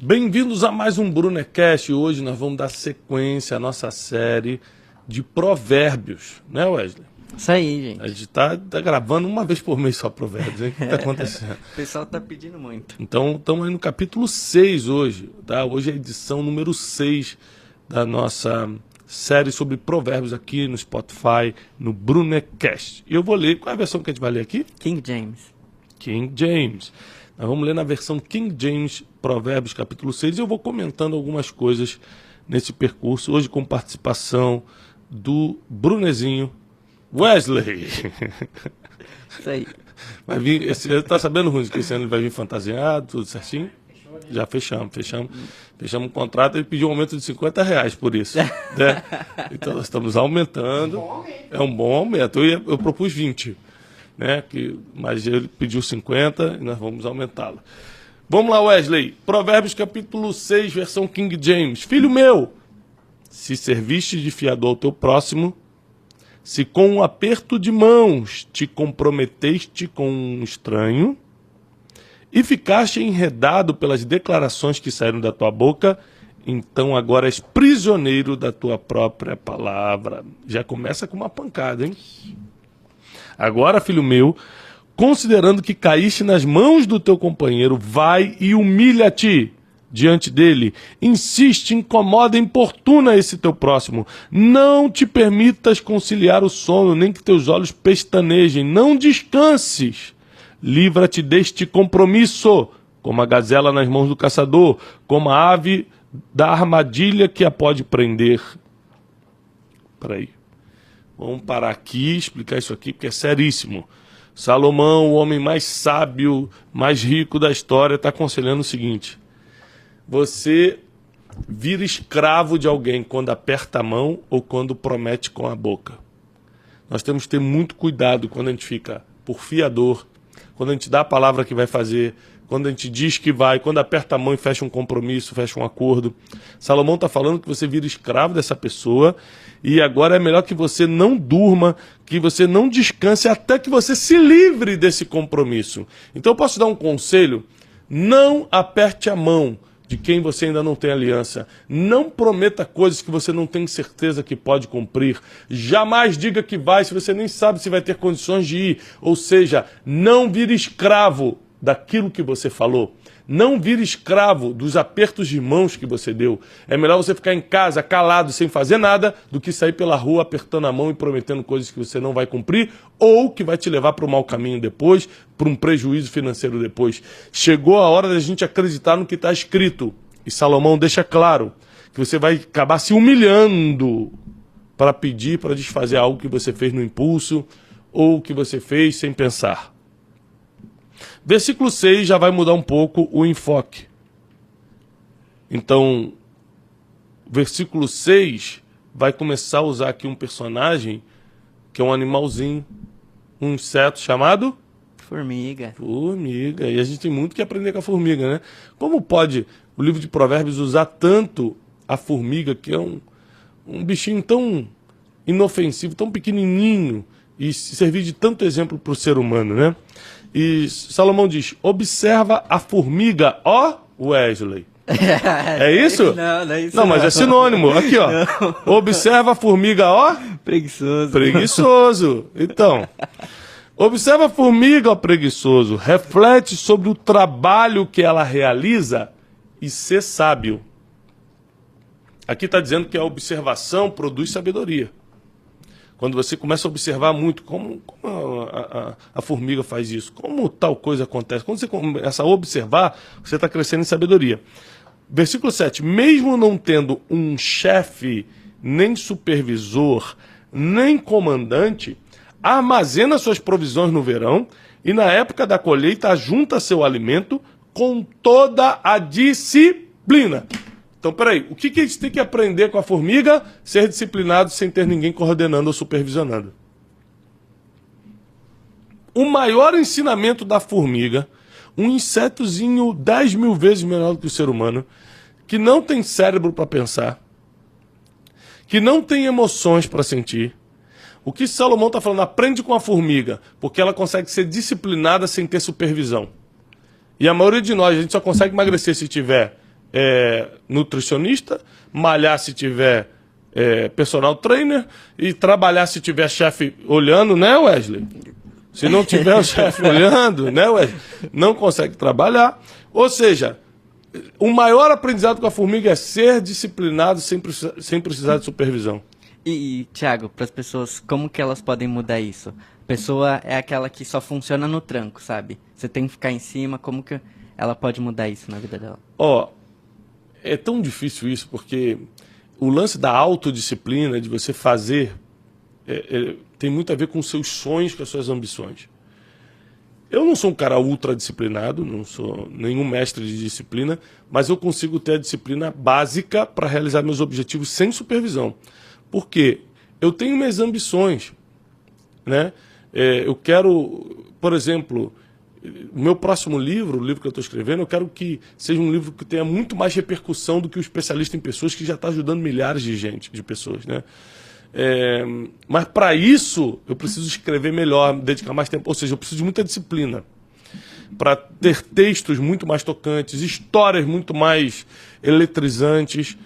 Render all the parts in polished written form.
Bem-vindos a mais um Brunecast. Hoje nós vamos dar sequência à nossa série de provérbios, né, Wesley? Isso aí, gente. A gente tá gravando uma vez por mês só provérbios, hein? O que tá acontecendo? O pessoal tá pedindo muito. Então, estamos aí no capítulo 6 hoje, tá? Hoje é a edição número 6 da nossa série sobre provérbios aqui no Spotify, no Brunecast. E eu vou ler, qual é a versão que a gente vai ler aqui? King James. King James. Nós vamos ler na versão King James, Provérbios capítulo 6, e eu vou comentando algumas coisas nesse percurso, hoje com participação do Brunezinho Wesley. Isso aí. Vai vir, você tá sabendo, Rui, que esse ano ele vai vir fantasiado, tudo certinho? Já fechamos o contrato, ele pediu um aumento de R$50 por isso, né? Então nós estamos aumentando, é um bom aumento, eu propus 20, né? Mas ele pediu 50 e nós vamos aumentá-lo. Vamos lá, Wesley, Provérbios capítulo 6, versão King James. Filho meu, se serviste de fiador ao teu próximo, se com um aperto de mãos te comprometeste com um estranho, e ficaste enredado pelas declarações que saíram da tua boca, então agora és prisioneiro da tua própria palavra. Já começa com uma pancada, hein? Agora, filho meu, considerando que caíste nas mãos do teu companheiro, vai e humilha-te diante dele. Insiste, incomoda, importuna esse teu próximo. Não te permitas conciliar o sono, nem que teus olhos pestanejem. Não descanses. Livra-te deste compromisso, como a gazela nas mãos do caçador, como a ave da armadilha que a pode prender. Peraí. Vamos parar aqui, explicar isso aqui, porque é seríssimo. Salomão, o homem mais sábio, mais rico da história, está aconselhando o seguinte: você vira escravo de alguém quando aperta a mão ou quando promete com a boca. Nós temos que ter muito cuidado quando a gente fica por fiador, quando a gente dá a palavra que vai fazer, quando a gente diz que vai, quando aperta a mão e fecha um compromisso, fecha um acordo. Salomão está falando que você vira escravo dessa pessoa e agora é melhor que você não durma, que você não descanse até que você se livre desse compromisso. Então eu posso dar um conselho? Não aperte a mão de quem você ainda não tem aliança. Não prometa coisas que você não tem certeza que pode cumprir. Jamais diga que vai se você nem sabe se vai ter condições de ir. Ou seja, não vire escravo daquilo que você falou. Não vire escravo dos apertos de mãos que você deu. É melhor você ficar em casa calado sem fazer nada do que sair pela rua apertando a mão e prometendo coisas que você não vai cumprir ou que vai te levar para o mau caminho depois, para um prejuízo financeiro depois. Chegou a hora da gente acreditar no que está escrito. E Salomão deixa claro que você vai acabar se humilhando para pedir, para desfazer algo que você fez no impulso ou que você fez sem pensar. Versículo 6 já vai mudar um pouco o enfoque. Então, versículo 6 vai começar a usar aqui um personagem que é um animalzinho, um inseto chamado? Formiga. Formiga. E a gente tem muito que aprender com a formiga, né? Como pode o livro de Provérbios usar tanto a formiga, que é um bichinho tão inofensivo, tão pequenininho, e servir de tanto exemplo para o ser humano, né? E Salomão diz, observa a formiga, ó Wesley. É isso? Não é isso. Não, mas é sinônimo. Aqui, ó. Não. Observa a formiga, ó. Preguiçoso. Preguiçoso. Então, observa a formiga, ó preguiçoso. Reflete sobre o trabalho que ela realiza e ser sábio. Aqui está dizendo que a observação produz sabedoria. Quando você começa a observar muito como a formiga faz isso, como tal coisa acontece. Quando você começa a observar, você está crescendo em sabedoria. Versículo 7. Mesmo não tendo um chefe, nem supervisor, nem comandante, armazena suas provisões no verão e na época da colheita ajunta seu alimento com toda a disciplina. Então, peraí, o que a gente tem que aprender com a formiga? Ser disciplinado sem ter ninguém coordenando ou supervisionando. O maior ensinamento da formiga, um insetozinho 10.000 vezes menor do que o ser humano, que não tem cérebro para pensar, que não tem emoções para sentir. O que Salomão está falando? Aprende com a formiga, porque ela consegue ser disciplinada sem ter supervisão. E a maioria de nós, a gente só consegue emagrecer se tiver nutricionista, malhar se tiver personal trainer e trabalhar se tiver chefe olhando, né, Wesley? Se não tiver o chefe olhando, né, Wesley? Não consegue trabalhar. Ou seja, o maior aprendizado com a formiga é ser disciplinado sem precisar de supervisão. E Thiago, para as pessoas, como que elas podem mudar isso? A pessoa é aquela que só funciona no tranco, sabe? Você tem que ficar em cima, como que ela pode mudar isso na vida dela? É tão difícil isso, porque o lance da autodisciplina, de você fazer, tem muito a ver com os seus sonhos, com as suas ambições. Eu não sou um cara ultra disciplinado, não sou nenhum mestre de disciplina, mas eu consigo ter a disciplina básica para realizar meus objetivos sem supervisão. Por quê? Eu tenho minhas ambições, né? Eu quero, por exemplo, o meu próximo livro, o livro que eu estou escrevendo, eu quero que seja um livro que tenha muito mais repercussão do que o Especialista em Pessoas, que já está ajudando milhares de pessoas, né? Mas para isso eu preciso escrever melhor, me dedicar mais tempo, ou seja, eu preciso de muita disciplina para ter textos muito mais tocantes, histórias muito mais eletrizantes.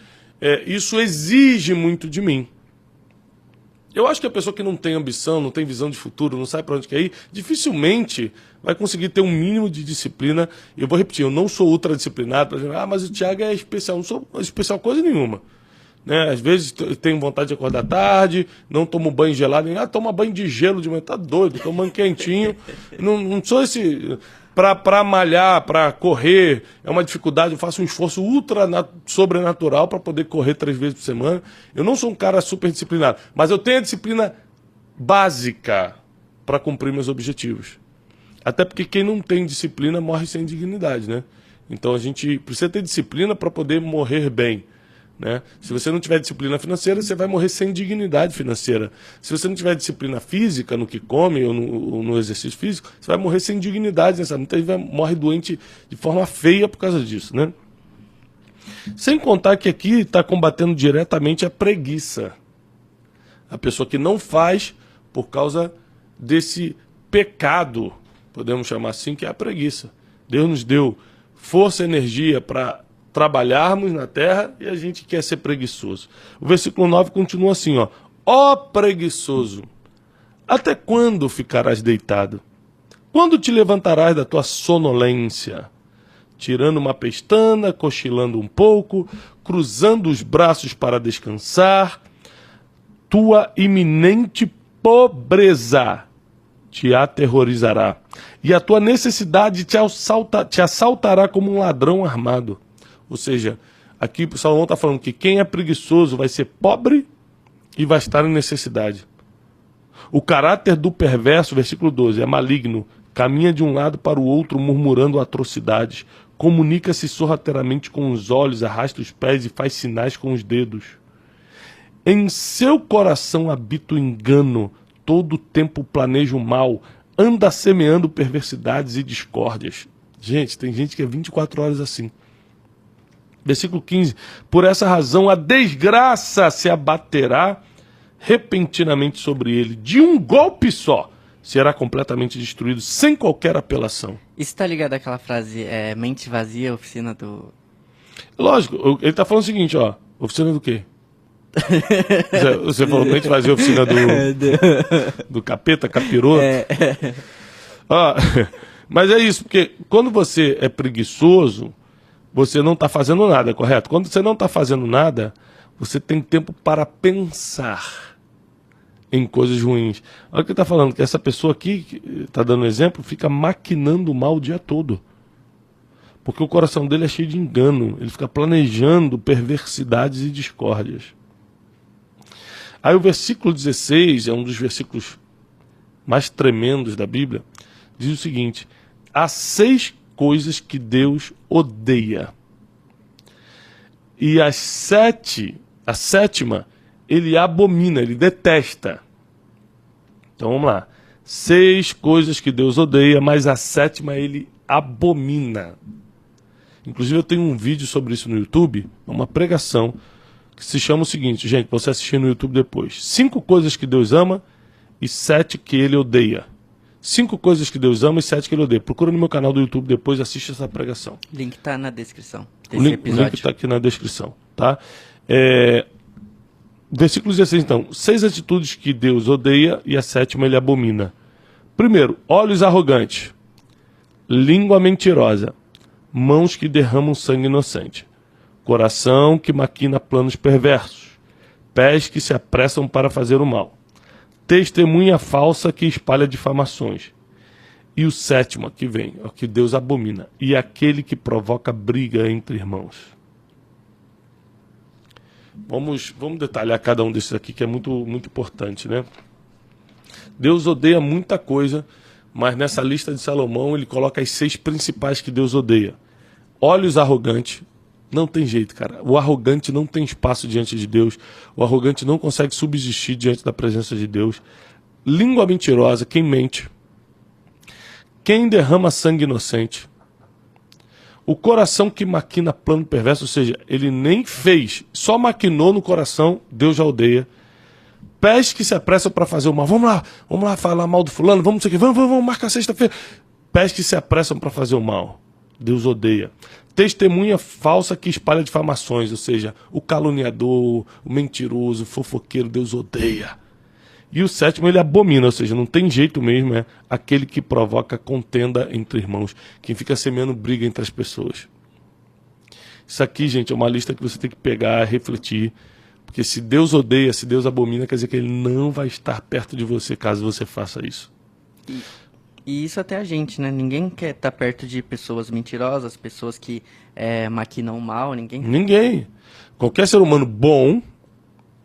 Isso exige muito de mim. Eu acho que a pessoa que não tem ambição, não tem visão de futuro, não sabe para onde quer ir, dificilmente vai conseguir ter um mínimo de disciplina. E eu vou repetir, eu não sou ultra disciplinado, mas o Thiago é especial. Não sou especial coisa nenhuma. Né? Às vezes eu tenho vontade de acordar tarde, não tomo banho gelado, toma banho de gelo de manhã, tá doido, tomo banho quentinho. Não sou esse... Para malhar, para correr, é uma dificuldade, eu faço um esforço sobrenatural para poder correr 3 vezes por semana. Eu não sou um cara super disciplinado, mas eu tenho a disciplina básica para cumprir meus objetivos. Até porque quem não tem disciplina morre sem dignidade, né? Então a gente precisa ter disciplina para poder morrer bem. Né? Se você não tiver disciplina financeira, você vai morrer sem dignidade financeira. Se você não tiver disciplina física no que come ou no exercício físico, você vai morrer sem dignidade. Né? Muita gente morre doente de forma feia por causa disso. Né? Sem contar que aqui está combatendo diretamente a preguiça. A pessoa que não faz por causa desse pecado, podemos chamar assim, que é a preguiça. Deus nos deu força e energia para trabalharmos na terra e a gente quer ser preguiçoso. O versículo 9 continua assim, ó preguiçoso, até quando ficarás deitado? Quando te levantarás da tua sonolência? Tirando uma pestana, cochilando um pouco, cruzando os braços para descansar, tua iminente pobreza te aterrorizará, e a tua necessidade te assaltará como um ladrão armado. Ou seja, aqui o Salomão está falando que quem é preguiçoso vai ser pobre e vai estar em necessidade. O caráter do perverso, versículo 12, é maligno, caminha de um lado para o outro murmurando atrocidades, comunica-se sorrateiramente com os olhos, arrasta os pés e faz sinais com os dedos. Em seu coração habita o engano, todo o tempo planeja o mal, anda semeando perversidades e discórdias. Gente, tem gente que é 24 horas assim. Versículo 15, por essa razão a desgraça se abaterá repentinamente sobre ele, de um golpe só, será completamente destruído, sem qualquer apelação. Isso tá ligado àquela frase, mente vazia, oficina do... Lógico, ele tá falando o seguinte, oficina do quê? Você falou mente vazia, oficina do capeta, capiroto? Mas é isso, porque quando você é preguiçoso, você não está fazendo nada, correto? Quando você não está fazendo nada, você tem tempo para pensar em coisas ruins. Olha o que ele está falando, que essa pessoa aqui, que está dando um exemplo, fica maquinando o mal o dia todo. Porque o coração dele é cheio de engano, ele fica planejando perversidades e discórdias. Aí o versículo 16, é um dos versículos mais tremendos da Bíblia, diz o seguinte, há 6 coisas que Deus odeia. E a sétima, ele abomina, ele detesta. Então vamos lá. 6 coisas que Deus odeia, mas a 7ª ele abomina. Inclusive eu tenho um vídeo sobre isso no YouTube, uma pregação, que se chama o seguinte, gente, você assistir no YouTube depois. 5 coisas que Deus ama e 7 que ele odeia. 5 coisas que Deus ama e 7 que Ele odeia. Procura no meu canal do YouTube depois, assiste essa pregação. O link tá na descrição O desse link episódio. está aqui na descrição, tá? Versículo 16, então. 6 atitudes que Deus odeia e a 7ª Ele abomina. Primeiro, olhos arrogantes, língua mentirosa, mãos que derramam sangue inocente, coração que maquina planos perversos, pés que se apressam para fazer o mal, testemunha falsa que espalha difamações. E o 7º que vem, é o que Deus abomina, e aquele que provoca briga entre irmãos. Vamos detalhar cada um desses aqui, que é muito, muito importante, né? Deus odeia muita coisa, mas nessa lista de Salomão ele coloca as 6 principais que Deus odeia. Olhos arrogantes, não tem jeito, cara. O arrogante não tem espaço diante de Deus. O arrogante não consegue subsistir diante da presença de Deus. Língua mentirosa, quem mente. Quem derrama sangue inocente. O coração que maquina plano perverso, ou seja, ele nem fez, só maquinou no coração, Deus já odeia. Pés que se apressam para fazer o mal. Vamos lá falar mal do fulano, vamos não sei o quê, vamos marcar sexta-feira. Pés que se apressam para fazer o mal. Deus odeia. Testemunha falsa que espalha difamações, ou seja, o caluniador, o mentiroso, o fofoqueiro, Deus odeia. E o 7º ele abomina, ou seja, não tem jeito mesmo, é aquele que provoca contenda entre irmãos, quem fica semeando briga entre as pessoas. Isso aqui, gente, é uma lista que você tem que pegar, refletir, porque se Deus odeia, se Deus abomina, quer dizer que Ele não vai estar perto de você caso você faça isso. E isso até a gente, né? Ninguém quer estar perto de pessoas mentirosas, pessoas que maquinam mal, Ninguém. Qualquer ser humano bom,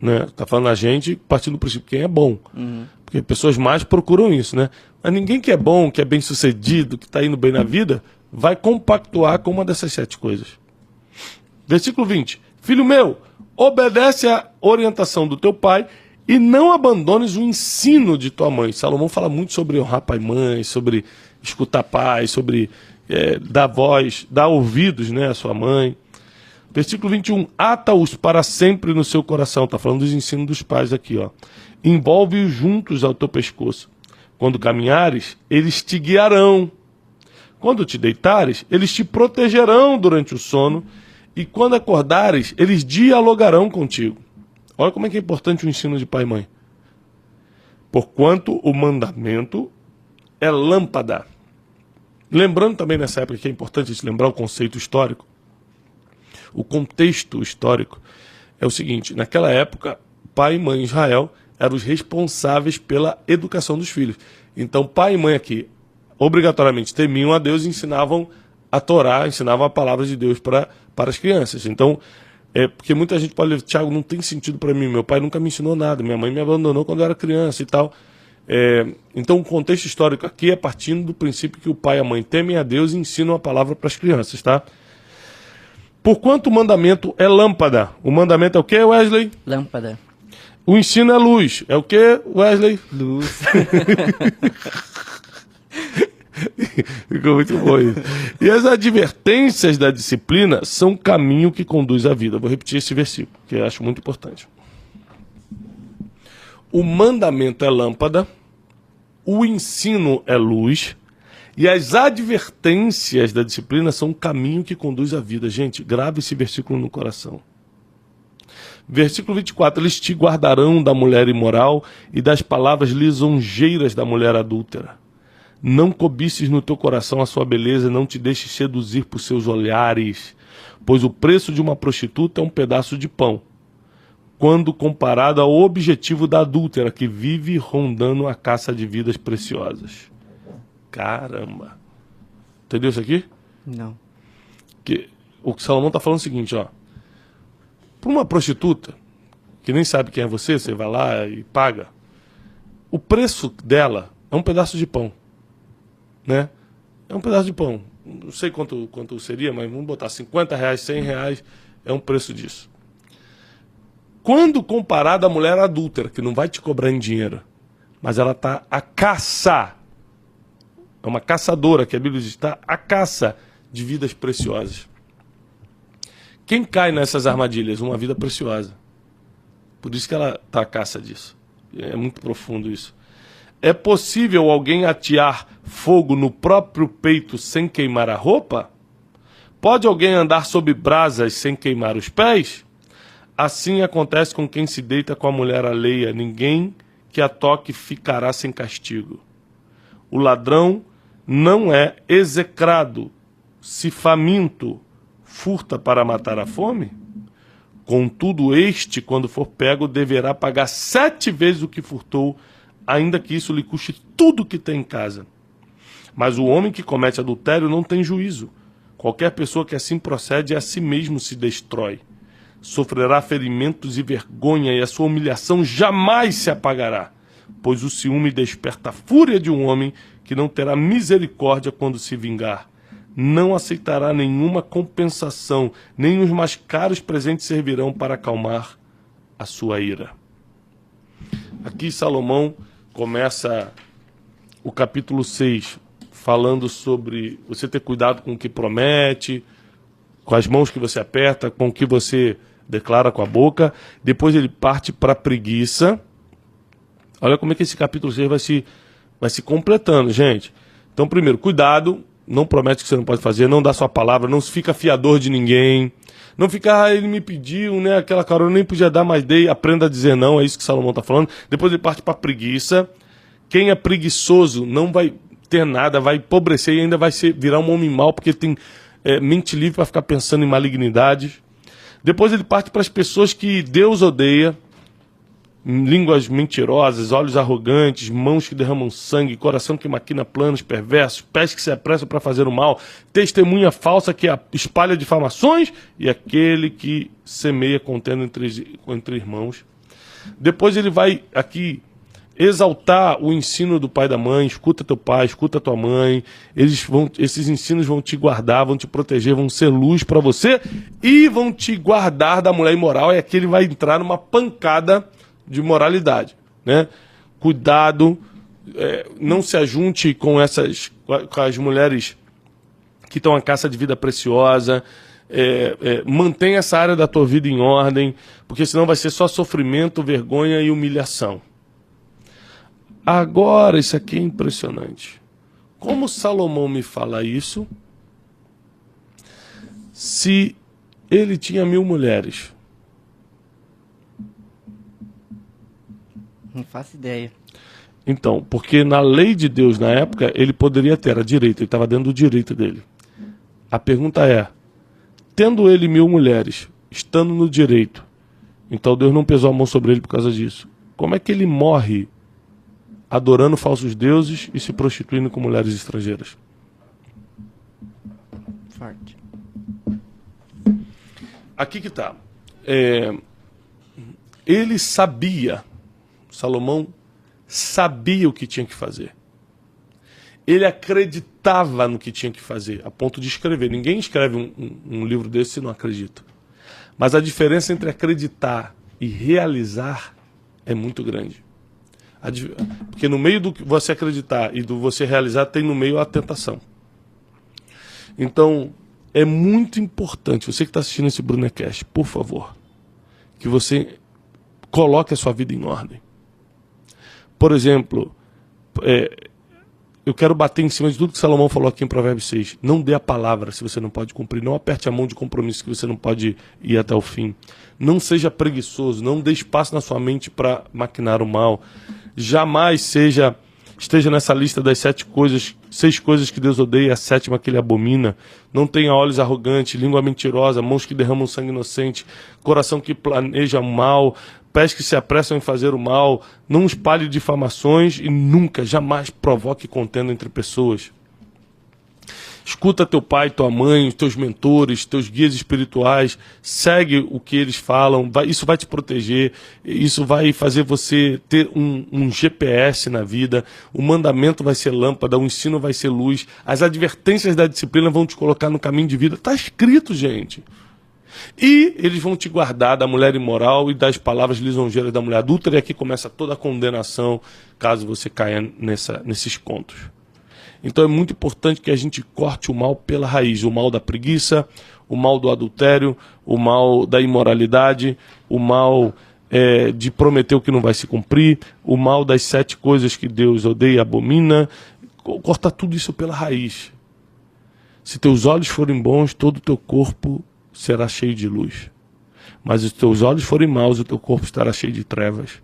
né? Tá falando a gente partindo do princípio quem é bom. Uhum. Porque pessoas mais procuram isso, né? Mas ninguém que é bom, que é bem sucedido, que está indo bem na vida, vai compactuar com uma dessas 7 coisas. Versículo 20. Filho meu, obedece à orientação do teu pai e não abandones o ensino de tua mãe. Salomão fala muito sobre honrar pai e mãe, sobre escutar pai, sobre dar voz, dar ouvidos, né, à sua mãe. Versículo 21. Ata-os para sempre no seu coração. Está falando dos ensinos dos pais aqui, ó. Envolve-os juntos ao teu pescoço. Quando caminhares, eles te guiarão. Quando te deitares, eles te protegerão durante o sono. E quando acordares, eles dialogarão contigo. Olha como é que é importante o ensino de pai e mãe. Porquanto o mandamento é lâmpada. Lembrando também nessa época que é importante a gente lembrar o conceito histórico. O contexto histórico é o seguinte: naquela época, pai e mãe em Israel eram os responsáveis pela educação dos filhos. Então, pai e mãe aqui, obrigatoriamente, temiam a Deus e ensinavam a Torá, ensinavam a palavra de Deus para as crianças. Então, porque muita gente pode dizer, Tiago, não tem sentido para mim, meu pai nunca me ensinou nada, minha mãe me abandonou quando eu era criança e tal. Então, o contexto histórico aqui é partindo do princípio que o pai e a mãe temem a Deus e ensinam a palavra para as crianças, tá? Porquanto o mandamento é lâmpada. O mandamento é o quê, Wesley? Lâmpada. O ensino é luz. É o quê, Wesley? Luz. Ficou muito bom isso. E as advertências da disciplina são o caminho que conduz à vida. Vou repetir esse versículo, que eu acho muito importante. O mandamento é lâmpada, o ensino é luz, e as advertências da disciplina são o caminho que conduz à vida. Gente, grave esse versículo no coração. Versículo 24. Eles te guardarão da mulher imoral e das palavras lisonjeiras da mulher adúltera. Não cobices no teu coração a sua beleza, não te deixes seduzir por seus olhares, pois o preço de uma prostituta é um pedaço de pão, quando comparado ao objetivo da adúltera, que vive rondando a caça de vidas preciosas. Caramba. Entendeu isso aqui? Não. O que Salomão está falando é o seguinte, ó. Para uma prostituta, que nem sabe quem é você vai lá e paga, o preço dela é um pedaço de pão. Né? É um pedaço de pão. Não sei quanto seria, mas vamos botar R$50, R$100 é um preço disso. Quando comparado à mulher adúltera, que não vai te cobrar em dinheiro, mas ela está a caça, é uma caçadora, que a Bíblia diz, está a caça de vidas preciosas. Quem cai nessas armadilhas? Uma vida preciosa. Por isso que ela está a caça disso. É muito profundo isso. É possível alguém atear fogo no próprio peito sem queimar a roupa? Pode alguém andar sob brasas sem queimar os pés? Assim acontece com quem se deita com a mulher alheia. Ninguém que a toque ficará sem castigo. O ladrão não é execrado se faminto furta para matar a fome? Contudo, este, quando for pego, deverá pagar 7 vezes o que furtou, ainda que isso lhe custe tudo que tem em casa. Mas o homem que comete adultério não tem juízo. Qualquer pessoa que assim procede a si mesmo se destrói. Sofrerá ferimentos e vergonha, e a sua humilhação jamais se apagará, pois o ciúme desperta a fúria de um homem que não terá misericórdia quando se vingar. Não aceitará nenhuma compensação, nem os mais caros presentes servirão para acalmar a sua ira. Aqui Salomão começa o capítulo 6, falando sobre você ter cuidado com o que promete, com as mãos que você aperta, com o que você declara com a boca. Depois ele parte para a preguiça. Olha como é que esse capítulo 6 vai se completando, gente. Então, primeiro, cuidado, não promete que você não pode fazer, não dá sua palavra, não fica fiador de ninguém. Não fica, ele me pediu, né, aquela carona nem podia dar, mas dei, aprenda a dizer não, é isso que Salomão está falando. Depois ele parte para a preguiça. Quem é preguiçoso não vai ter nada, vai empobrecer e ainda vai virar um homem mau, porque tem mente livre para ficar pensando em malignidades. Depois ele parte para as pessoas que Deus odeia, línguas mentirosas, olhos arrogantes, mãos que derramam sangue, coração que maquina planos perversos, pés que se apressam para fazer o mal, testemunha falsa que espalha difamações e aquele que semeia contenda entre irmãos. Depois ele vai aqui exaltar o ensino do pai e da mãe. Escuta teu pai, escuta tua mãe. Esses ensinos vão te guardar, vão te proteger, vão ser luz para você e vão te guardar da mulher imoral. E aqui ele vai entrar numa pancada de moralidade, né? Cuidado, não se ajunte com as mulheres que estão à caça de vida preciosa. Mantenha essa área da tua vida em ordem, porque senão vai ser só sofrimento, vergonha e humilhação. Agora, isso aqui é impressionante. Como Salomão me fala isso, se ele tinha 1000 mulheres? Não faço ideia. Então, porque na lei de Deus, na época, ele poderia ter a direito, ele estava dentro do direito dele. A pergunta é, tendo ele 1000 mulheres, estando no direito, então Deus não pesou a mão sobre ele por causa disso, como é que ele morre adorando falsos deuses e se prostituindo com mulheres estrangeiras? Forte. Aqui que está. Ele sabia, Salomão sabia o que tinha que fazer. Ele acreditava no que tinha que fazer, a ponto de escrever. Ninguém escreve um livro desse se não acredita. Mas a diferença entre acreditar e realizar é muito grande. Porque no meio do que você acreditar e do você realizar, tem no meio a tentação. Então, é muito importante, você que está assistindo esse Brunecast, por favor, que você coloque a sua vida em ordem. Por exemplo, eu quero bater em cima de tudo que Salomão falou aqui em Provérbios 6. Não dê a palavra se você não pode cumprir. Não aperte a mão de compromisso que você não pode ir até o fim. Não seja preguiçoso. Não dê espaço na sua mente para maquinar o mal. Jamais esteja nessa lista das 6 coisas que Deus odeia, a 7ª que ele abomina. Não tenha olhos arrogantes, língua mentirosa, mãos que derramam sangue inocente, coração que planeja o mal, pés que se apressam em fazer o mal. Não espalhe difamações e nunca, jamais provoque contenda entre pessoas. Escuta teu pai, tua mãe, os teus mentores, teus guias espirituais, segue o que eles falam, isso vai te proteger, isso vai fazer você ter um GPS na vida, o mandamento vai ser lâmpada, o ensino vai ser luz, as advertências da disciplina vão te colocar no caminho de vida, está escrito, gente. E eles vão te guardar da mulher imoral e das palavras lisonjeiras da mulher adúltera, e aqui começa toda a condenação, caso você caia nesses contos. Então é muito importante que a gente corte o mal pela raiz, o mal da preguiça, o mal do adultério, o mal da imoralidade, o mal de prometer o que não vai se cumprir, o mal das 7 coisas que Deus odeia e abomina. Corta tudo isso pela raiz. Se teus olhos forem bons, todo o teu corpo será cheio de luz. Mas se os teus olhos forem maus, o teu corpo estará cheio de trevas.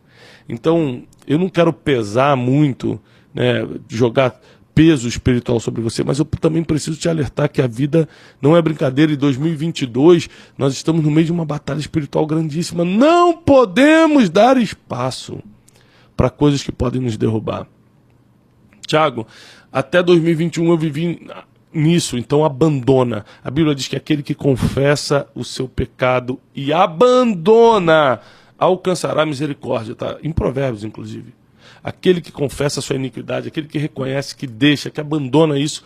Então, eu não quero pesar muito, né, jogar peso espiritual sobre você, mas eu também preciso te alertar que a vida não é brincadeira. Em 2022, nós estamos no meio de uma batalha espiritual grandíssima. Não podemos dar espaço para coisas que podem nos derrubar. Tiago, até 2021 eu vivi nisso, então abandona. A Bíblia diz que aquele que confessa o seu pecado e abandona alcançará misericórdia, tá? Em Provérbios, inclusive. Aquele que confessa a sua iniquidade, aquele que reconhece, que deixa, que abandona isso,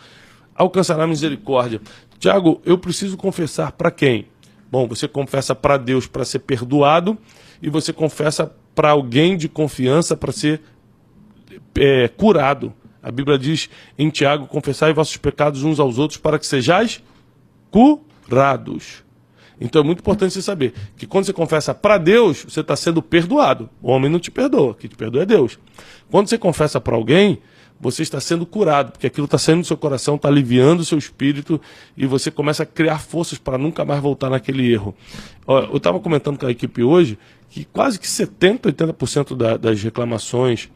alcançará misericórdia. Tiago, eu preciso confessar para quem? Bom, você confessa para Deus para ser perdoado e você confessa para alguém de confiança para ser curado. A Bíblia diz em Tiago, confessai vossos pecados uns aos outros para que sejais curados. Então é muito importante você saber que quando você confessa para Deus, você está sendo perdoado. O homem não te perdoa, quem te perdoa é Deus. Quando você confessa para alguém, você está sendo curado, porque aquilo está saindo do seu coração, está aliviando o seu espírito e você começa a criar forças para nunca mais voltar naquele erro. Eu estava comentando com a equipe hoje que quase que 70%, 80% das reclamações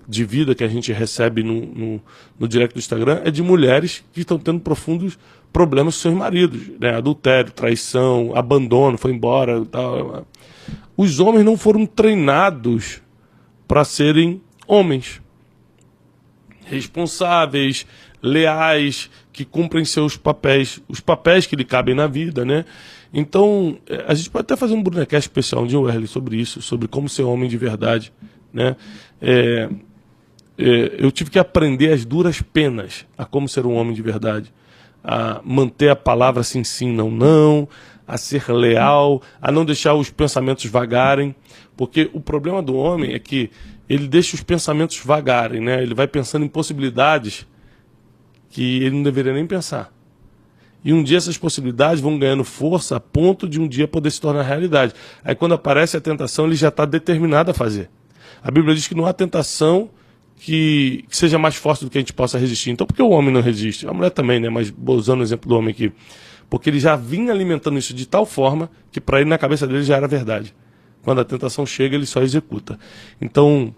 de vida que a gente recebe no direct do Instagram é de mulheres que estão tendo profundos problemas com seus maridos, né? Adultério, traição, abandono, foi embora, tal. Os homens não foram treinados para serem homens responsáveis, leais, que cumprem seus papéis, os papéis que lhe cabem na vida, né? Então, a gente pode até fazer um Brunecast especial um dia, Wesley, sobre isso, sobre como ser homem de verdade, né? Eu tive que aprender as duras penas a como ser um homem de verdade, a manter a palavra sim, sim, não, não, a ser leal, a não deixar os pensamentos vagarem, porque o problema do homem é que ele deixa os pensamentos vagarem, né? Ele vai pensando em possibilidades que ele não deveria nem pensar. E um dia essas possibilidades vão ganhando força a ponto de um dia poder se tornar realidade. Aí quando aparece a tentação, ele já está determinado a fazer. A Bíblia diz que não há tentação que seja mais forte do que a gente possa resistir. Então por que o homem não resiste? A mulher também, né? Mas usando o exemplo do homem aqui. Porque ele já vinha alimentando isso de tal forma que para ele, na cabeça dele, já era verdade. Quando a tentação chega, ele só executa. Então,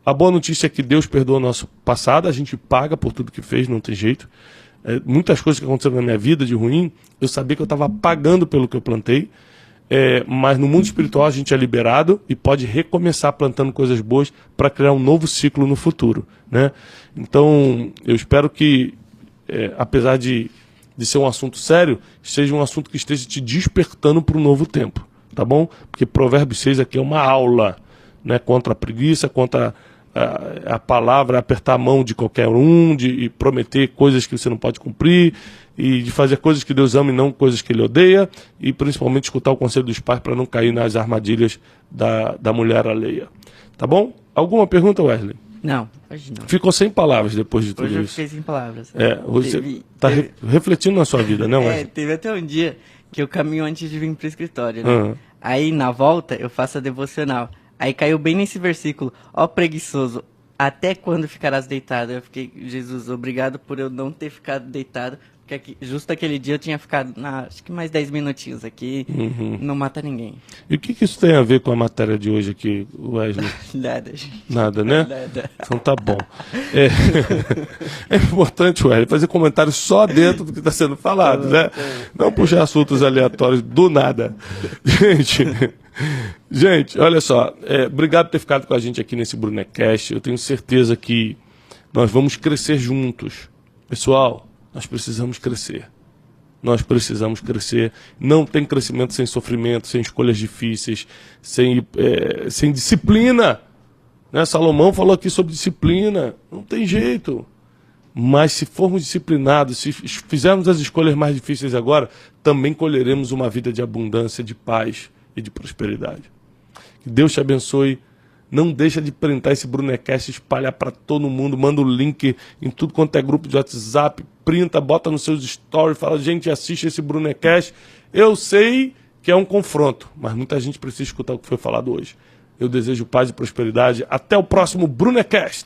a boa notícia é que Deus perdoa o nosso passado, a gente paga por tudo que fez, não tem jeito. Muitas coisas que aconteceram na minha vida de ruim, eu sabia que eu estava pagando pelo que eu plantei, mas no mundo espiritual a gente é liberado e pode recomeçar plantando coisas boas para criar um novo ciclo no futuro, né? Então, eu espero que, apesar de ser um assunto sério, seja um assunto que esteja te despertando para um novo tempo, tá bom? Porque Provérbios 6 aqui é uma aula, né, contra a preguiça, contra a palavra, apertar a mão de qualquer um, de prometer coisas que você não pode cumprir, e de fazer coisas que Deus ama e não coisas que Ele odeia, e principalmente escutar o conselho dos pais para não cair nas armadilhas da mulher alheia. Tá bom? Alguma pergunta, Wesley? Não, hoje não. Ficou sem palavras depois de tudo Hoje eu isso. fiquei sem palavras. Você está refletindo na sua vida, né, Wesley? Teve até um dia que eu caminho antes de vir pro escritório, né? Aí, na volta, eu faço a devocional. Aí caiu bem nesse versículo. Ó preguiçoso, até quando ficarás deitado? Eu fiquei, Jesus, obrigado por eu não ter ficado deitado. Porque justo aquele dia eu tinha ficado, acho que mais 10 minutinhos aqui, não mata ninguém. E o que isso tem a ver com a matéria de hoje aqui, Wesley? Nada, gente. Nada, né? Nada. Então tá bom. É importante, Wesley, fazer comentário só dentro do que está sendo falado, né? Não puxar assuntos aleatórios do nada. Gente, olha só, obrigado por ter ficado com a gente aqui nesse Brunecast. Eu tenho certeza que nós vamos crescer juntos. Pessoal, nós precisamos crescer. Nós precisamos crescer. Não tem crescimento sem sofrimento, sem escolhas difíceis, sem disciplina. Né? Salomão falou aqui sobre disciplina. Não tem jeito. Mas se formos disciplinados, se fizermos as escolhas mais difíceis agora, também colheremos uma vida de abundância, de paz e de prosperidade. Que Deus te abençoe. Não deixa de printar esse Brunecast, espalhar para todo mundo, manda o link em tudo quanto é grupo de WhatsApp, printa, bota nos seus stories, fala, gente, assiste esse Brunecast. Eu sei que é um confronto, mas muita gente precisa escutar o que foi falado hoje. Eu desejo paz e prosperidade. Até o próximo Brunecast.